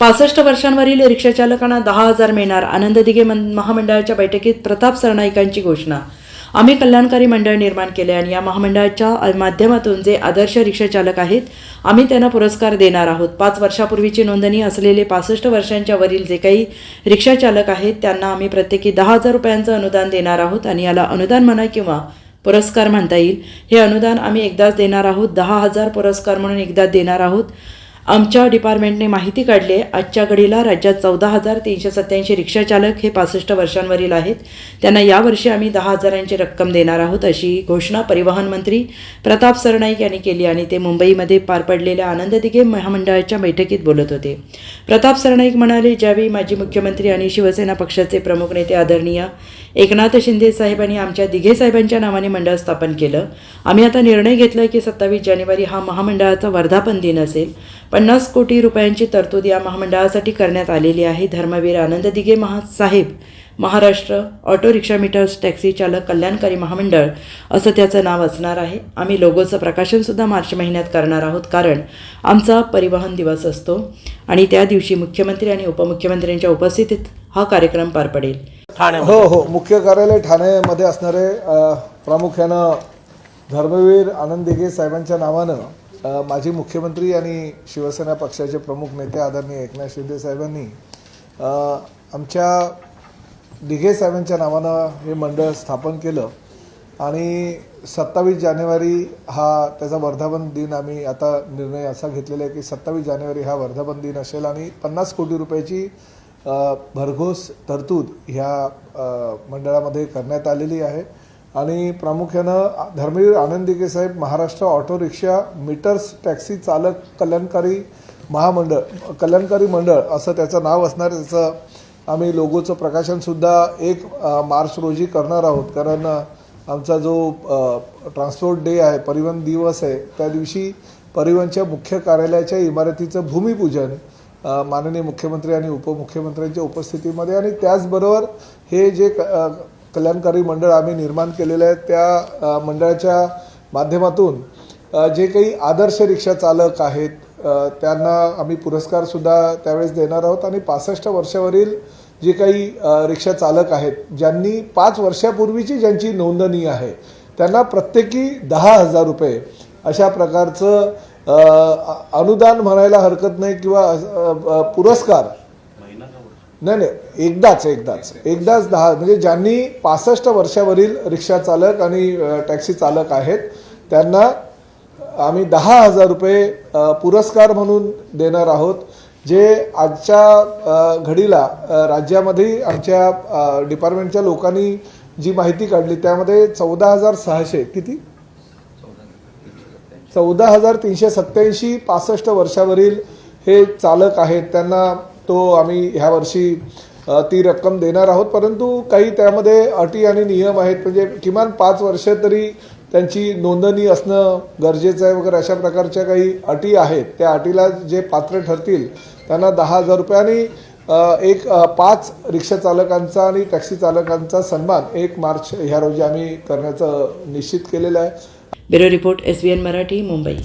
65 वर्षांवरील रिक्षाचालकांना 10,000 मिळणार. आनंद दिघे महामंडळाच्या बैठकीत प्रताप सरनाईकांची घोषणा. आम्ही कल्याणकारी मंडळ निर्माण केले आणि या महामंडळाच्या माध्यमातून जे आदर्श रिक्षाचालक आहेत आम्ही त्यांना पुरस्कार देणार आहोत. 5 वर्षापूर्वीची नोंदणी असलेले 65 वर्षांच्या वरील जे काही रिक्षाचालक आहेत त्यांना आम्ही प्रत्येकी 10,000 रुपयांचं अनुदान देणार आहोत आणि याला अनुदान म्हणा किंवा पुरस्कार म्हणता येईल. हे अनुदान आम्ही एकदाच देणार आहोत. 10,000 पुरस्कार म्हणून एकदा देणार आहोत. आमच्या डिपार्टमेंटने माहिती काढली आहे. आजच्या घडीला राज्यात 14,387 रिक्षाचालक हे 65 वर्षांवरील आहेत. त्यांना यावर्षी आम्ही 10,000ची रक्कम देणार आहोत अशी घोषणा परिवहन मंत्री प्रताप सरनाईक यांनी केली आणि ते मुंबईमध्ये पार पडलेल्या आनंद दिघे महामंडळाच्या बैठकीत बोलत होते. प्रताप सरनाईक म्हणाले, ज्यावेळी माजी मुख्यमंत्री आणि शिवसेना पक्षाचे प्रमुख नेते आदरणीय एकनाथ शिंदे साहेबांनी आमच्या दिघे साहेबांच्या नावाने मंडळ स्थापन केलं. आम्ही आता निर्णय घेतला की 27 जानेवारी हा महामंडळाचा वर्धापन दिन असेल. 50 कोटी रुपयांची तरतूद या महामंडळासाठी करण्यात आलेली आहे. Dharmaveer Anand Dighe Saheb Maharashtra auto rickshaw meters taxi चालक कल्याणकारी महामंडळ असं त्याचं नाव असणार आहे. आम्ही लोगोचं प्रकाशनसुद्धा मार्च महिन्यात करणार आहोत कारण आमचा परिवहन दिवस असतो आणि त्या दिवशी मुख्यमंत्री आणि उपमुख्यमंत्र्यांच्या उपस्थितीत हा कार्यक्रम पार पडेल. हो मुख्य कार्यालय ठाण्यामध्ये असणारे प्रामुख्यानं धर्मवीर आनंद दिघे साहेबांच्या नावानं माजी मुख्यमंत्री आणि शिवसेना पक्षाचे प्रमुख नेते आदरणीय एकनाथ शिंदे साहेबांनी आमच्या दिघे साहेबांच्या नावानं हे मंडळ स्थापन केलं आणि 27 जानेवारी हा त्याचा वर्धापन दिन. आम्ही आता निर्णय असा घेतलेला आहे की 27 जानेवारी हा वर्धापन दिन असेल आणि 50 कोटी रुपयाची भरघोस तरतूद ह्या मंडळामध्ये करण्यात आलेली आहे आणि प्रामुख्यानं Dharmaveer Anand Dighe Saheb Maharashtra auto rickshaw meters taxi चालक कल्याणकारी मंडळ असं त्याचं नाव असणार. त्याचं आम्ही लोगोचं प्रकाशनसुद्धा 1 मार्च रोजी करणार आहोत कारण आमचा जो ट्रान्सपोर्ट डे आहे, परिवहन दिवस आहे, त्या दिवशी परिवहनच्या मुख्य कार्यालयाच्या इमारतीचं भूमिपूजन माननीय मुख्यमंत्री आणि उपमुख्यमंत्र्यांच्या उपस्थितीमध्ये आणि त्याचबरोबर हे जे कल्याणकारी मंडळ आम्ही निर्माण केलेलं आहे त्या मंडळाच्या माध्यमातून जे काही आदर्श रिक्षा चालक आहेत त्यांना आम्ही पुरस्कारसुद्धा त्यावेळेस देणार आहोत आणि 65 वर्षावरील जे काही रिक्षा चालक आहेत ज्यांनी 5 वर्षापूर्वीची ज्यांची नोंदणी आहे त्यांना प्रत्येकी 10,000 रुपये अशा प्रकारचं अनुदान म्हणायला हरकत नाही किंवा पुरस्कार नाही एकदाच 10 म्हणजे ज्यांनी 65 वर्षावरील रिक्षा चालक आणि टॅक्सी चालक आहेत त्यांना आम्ही 10,000 रुपये पुरस्कार म्हणून देणार आहोत. जे आजच्या घडीला राज्यामध्ये आमच्या डिपार्टमेंटच्या लोकांनी जी माहिती काढली त्यामध्ये 14,600 किती 14,387 65 वर्षावरील हे चालक आहेत त्यांना तो आम्ही ह्या वर्षी ती रक्कम देणार आहोत. परंतु काही त्यामध्ये अटी आणि नियम आहेत. म्हणजे किमान 5 वर्ष तरी त्यांची नोंदणी असणं गरजेचं आहे वगैरे अशा प्रकारच्या काही अटी आहेत. त्या अटीला जे पात्र ठरतील त्यांना 10,000 रुपये आणि 5 रिक्षा चालकांचा आणि टॅक्सी चालकांचा सन्मान 1 मार्च ह्या रोजी आम्ही करण्याचं निश्चित केलेलं आहे. Bureau report SBN Marathi Mumbai.